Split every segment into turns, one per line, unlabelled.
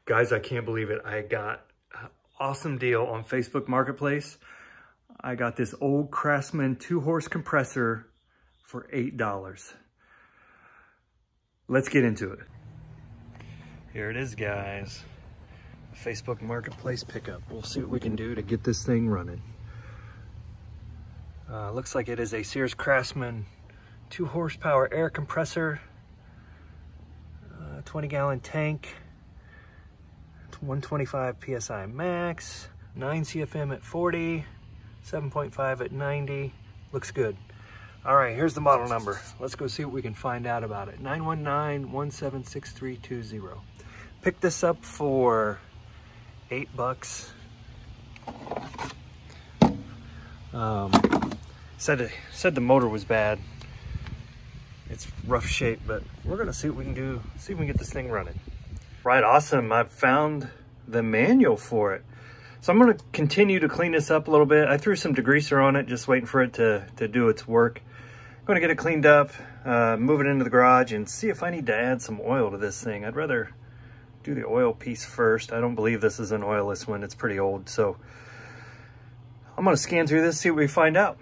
Guys, I can't believe it. I got an awesome deal on Facebook Marketplace. I got this old Craftsman 2-horse compressor for $8. Let's get into it. Here it is, guys. Facebook Marketplace pickup. We'll see what we can do to get this thing running. Looks like it is a Sears Craftsman 2-horsepower air compressor, 20-gallon tank, 125 PSI max, 9 CFM at 40, 7.5 at 90. Looks good. All right, here's the model number. Let's go see what we can find out about it. 919-176320. Picked this up for $8. Said the motor was bad. It's rough shape, but we're gonna see what we can do, see if we can get this thing running. Right, awesome. I've found the manual for it. So I'm gonna continue to clean this up a little bit. I threw some degreaser on it, just waiting for it to do its work. I'm gonna get it cleaned up, move it into the garage, and see if I need to add some oil to this thing. I'd rather do the oil piece first. I don't believe this is an oilless one. It's pretty old, so I'm gonna scan through this, see what we find out.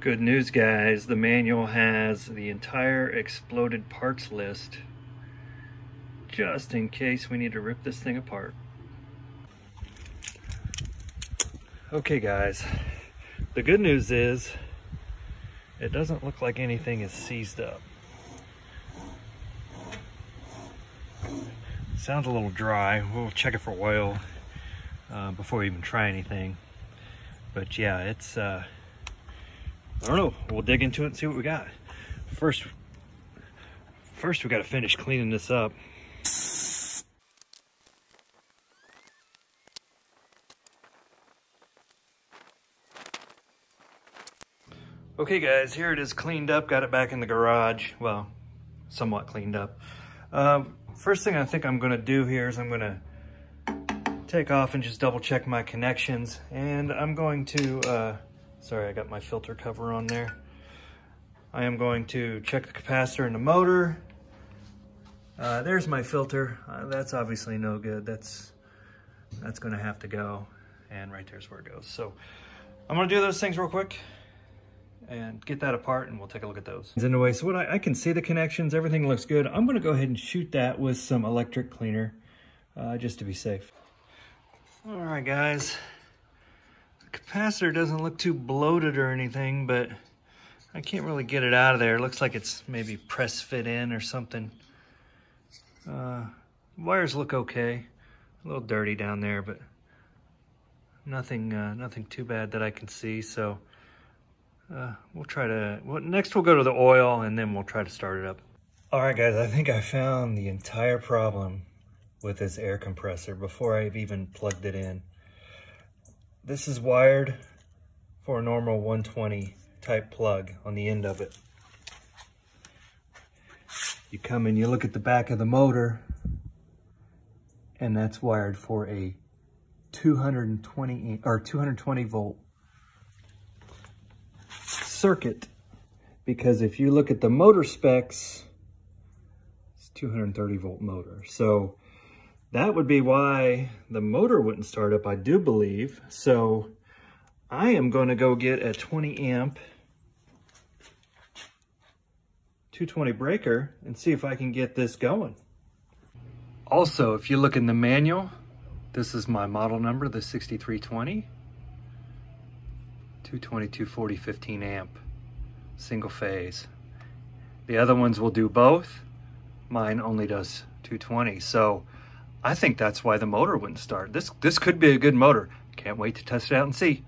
Good news, guys. The manual has the entire exploded parts list, just in case we need to rip this thing apart. Okay, guys. The good news is it doesn't look like anything is seized up. Sounds a little dry. We'll check it for oil before we even try anything. But yeah, it's I don't know. We'll dig into it and see what we got. First we got to finish cleaning this up. Okay, guys, here it is cleaned up. Got it back in the garage. Well, somewhat cleaned up. First thing I think I'm going to do here is I'm going to take off and just double check my connections. And I'm going to, sorry, I got my filter cover on there. I am going to check the capacitor in the motor. There's my filter. That's obviously no good. That's going to have to go. And right there's where it goes. So I'm going to do those things real quick and get that apart, and we'll take a look at those. Anyway, so what I can see the connections, everything looks good. I'm going to go ahead and shoot that with some electric cleaner just to be safe. All right, guys. The capacitor doesn't look too bloated or anything, but I can't really get it out of there. It looks like it's maybe press fit in or something. Wires look okay. A little dirty down there, but nothing too bad that I can see. So we'll try to, next we'll go to the oil and then we'll try to start it up. All right, guys, I think I found the entire problem with this air compressor before I've even plugged it in. This is wired for a normal 120 type plug on the end of it. You come and you look at the back of the motor, and that's wired for a 220 volt circuit, because if you look at the motor specs, it's 230 volt motor. So that would be why the motor wouldn't start up, I do believe. So I am going to go get a 20 amp 220 breaker and see if I can get this going. Also, if you look in the manual, this is my model number, the 6320. 220, 240, 15 amp, single phase. The other ones will do both. Mine only does 220. So I think that's why the motor wouldn't start. This could be a good motor. Can't wait to test it out and see.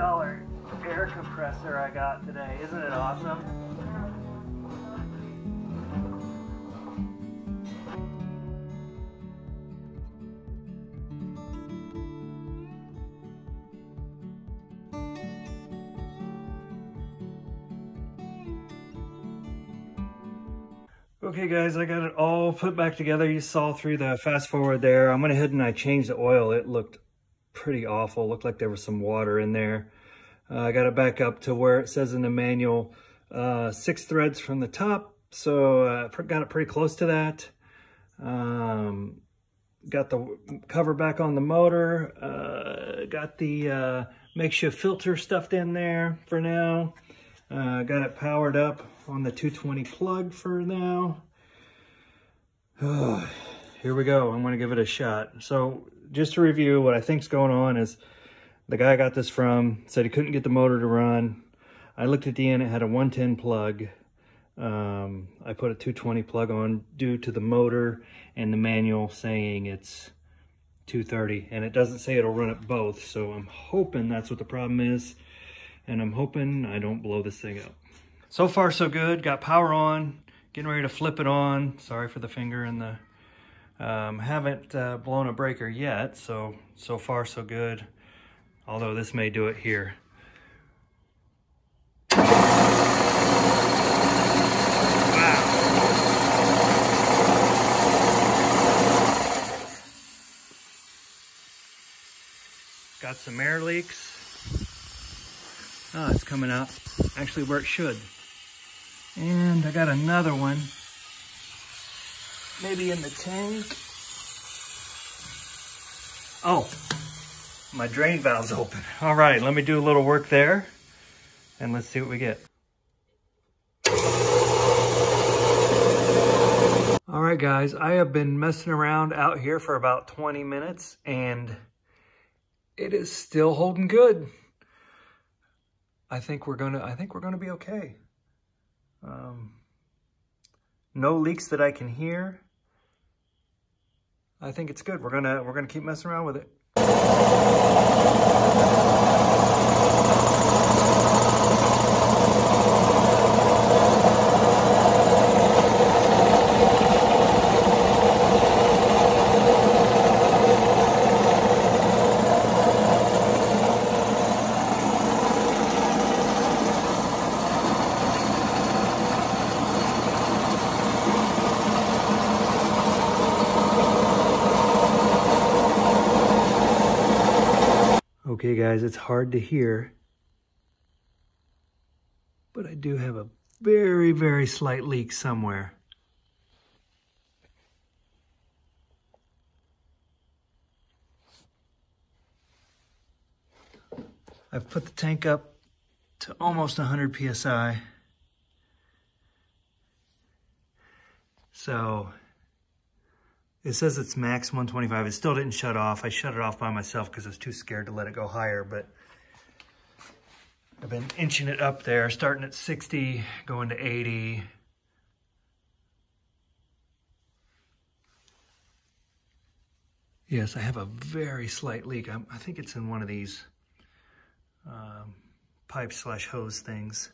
$6 air compressor I got today. Isn't it awesome? Okay guys, I got it all put back together. You saw through the fast forward there. I went ahead and I changed the oil. It looked pretty awful. Looked like there was some water in there. I got it back up to where it says in the manual, 6 threads from the top. So got it pretty close to that. Got the cover back on the motor. Got the makeshift filter stuffed in there for now. Got it powered up on the 220 plug for now. Here we go. I'm going to give it a shot. So just to review, what I think's going on is the guy I got this from said he couldn't get the motor to run. I looked at the end, it had a 110 plug. I put a 220 plug on due to the motor and the manual saying it's 230, and it doesn't say it'll run at both. So I'm hoping that's what the problem is, and I'm hoping I don't blow this thing up. So far so good. Got power on, getting ready to flip it on. Sorry for the finger and the haven't blown a breaker yet, so far so good, although this may do it here. Wow. Got some air leaks. Oh, it's coming out actually where it should. And I got another one, maybe in the tank. Oh, my drain valve's open. All right, let me do a little work there and let's see what we get. All right, guys, I have been messing around out here for about 20 minutes and it is still holding good. I think we're gonna be okay. No leaks that I can hear. I think it's good. We're gonna keep messing around with it. Okay guys, it's hard to hear, but I do have a very, very slight leak somewhere. I've put the tank up to almost 100 PSI. So it says it's max 125. It still didn't shut off. I shut it off by myself because I was too scared to let it go higher, but I've been inching it up there, starting at 60, going to 80. Yes, I have a very slight leak. I think it's in one of these pipe/hose things.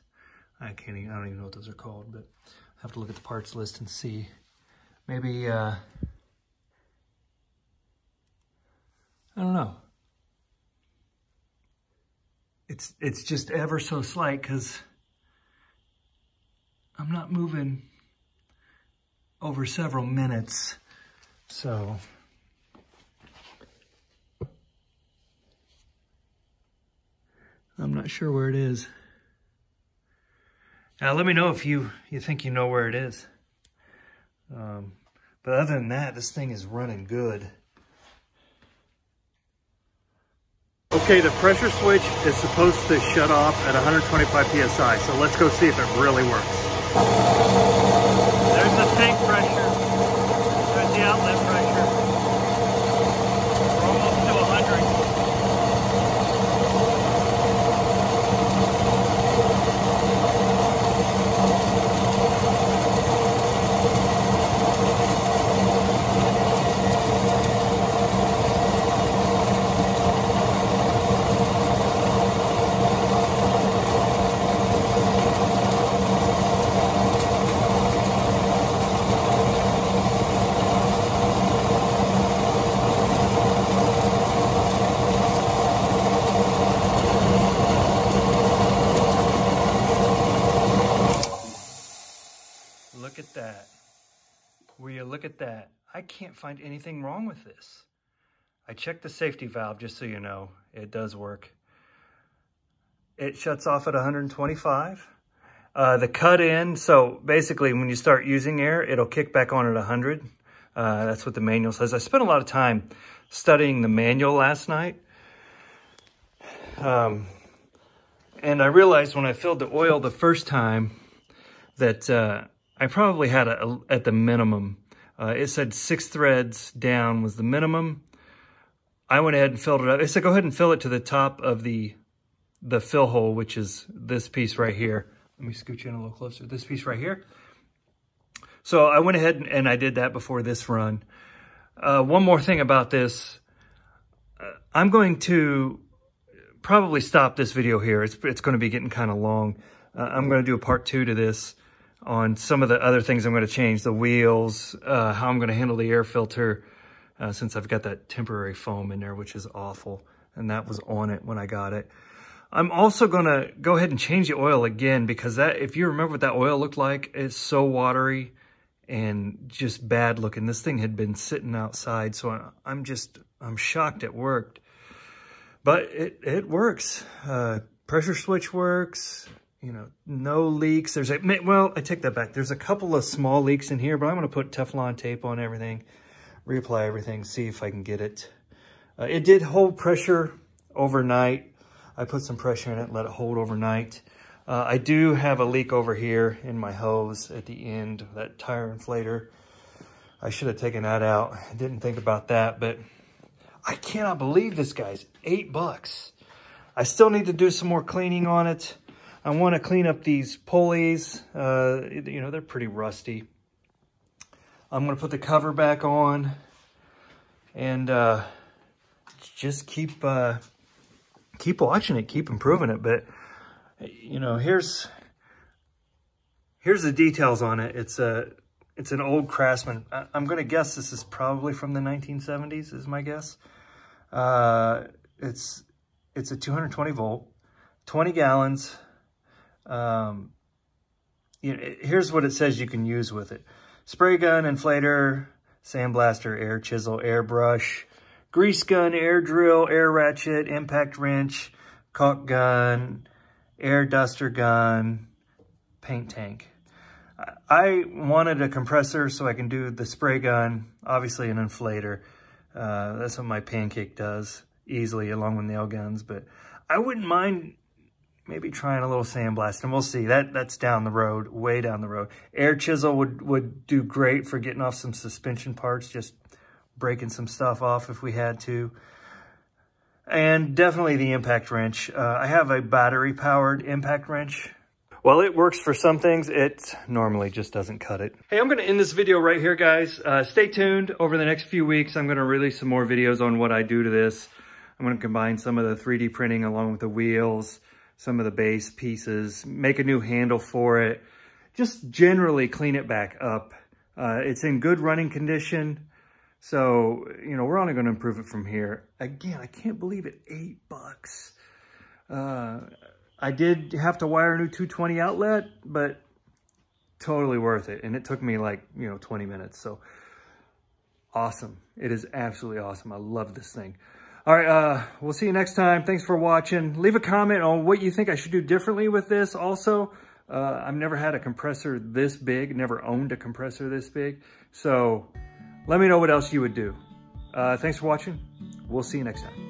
I don't even know what those are called, but I have to look at the parts list and see. Maybe, I don't know. It's just ever so slight because I'm not moving over several minutes. So I'm not sure where it is. Now let me know if you think you know where it is. But other than that, this thing is running good. Okay, the pressure switch is supposed to shut off at 125 PSI, so let's go see if it really works. There's the tank pressure. There's the outlet pressure. We're almost to 100. at that. Will you look at that? I can't find anything wrong with this. I checked the safety valve, just so you know. It does work. It shuts off at 125. The cut in, so basically when you start using air, it'll kick back on at 100. That's what the manual says. I spent a lot of time studying the manual last night. And I realized when I filled the oil the first time that I probably had at the minimum. It said 6 threads down was the minimum. I went ahead and filled it up. It said go ahead and fill it to the top of the fill hole, which is this piece right here. Let me scoot you in a little closer. This piece right here. So I went ahead and I did that before this run. One more thing about this. I'm going to probably stop this video here. It's going to be getting kind of long. I'm going to do a part 2 to this on some of the other things I'm going to change. The wheels, how I'm going to handle the air filter, since I've got that temporary foam in there, which is awful. And that was on it when I got it. I'm also going to go ahead and change the oil again, because that, if you remember what that oil looked like, it's so watery and just bad looking. This thing had been sitting outside, so I'm shocked it worked. But it works. Pressure switch works. You know, no leaks. Well, I take that back. There's a couple of small leaks in here, but I'm going to put Teflon tape on everything, reapply everything, see if I can get it. It did hold pressure overnight. I put some pressure in it, let it hold overnight. I do have a leak over here in my hose at the end, that tire inflator. I should have taken that out. I didn't think about that, but I cannot believe this, guys. $8. I still need to do some more cleaning on it. I want to clean up these pulleys. You know, they're pretty rusty. I'm going to put the cover back on and just keep watching it, keep improving it. But you know, here's the details on it. It's an old Craftsman. I'm going to guess this is probably from the 1970s, is my guess. It's a 220 volt, 20 gallons. You know, here's what it says you can use with it: spray gun, inflator, sandblaster, air chisel, airbrush, grease gun, air drill, air ratchet, impact wrench, caulk gun, air duster gun, paint tank. I wanted a compressor so I can do the spray gun, obviously an inflator. That's what my pancake does easily, along with nail guns. But I wouldn't mind maybe trying a little sandblast, and we'll see. That's down the road, way down the road. Air chisel would do great for getting off some suspension parts, just breaking some stuff off if we had to. And definitely the impact wrench. I have a battery-powered impact wrench. While it works for some things, it normally just doesn't cut it. Hey, I'm going to end this video right here, guys. Stay tuned. Over the next few weeks, I'm going to release some more videos on what I do to this. I'm going to combine some of the 3D printing along with the wheels, some of the base pieces, make a new handle for it, just generally clean it back up. It's in good running condition. So, you know, we're only going to improve it from here. Again, I can't believe it, $8. I did have to wire a new 220 outlet, but totally worth it. And it took me like, 20 minutes. So awesome. It is absolutely awesome. I love this thing. All right, we'll see you next time. Thanks for watching. Leave a comment on what you think I should do differently with this. Also, I've never had a compressor this big, never owned a compressor this big. So let me know what else you would do. Thanks for watching. We'll see you next time.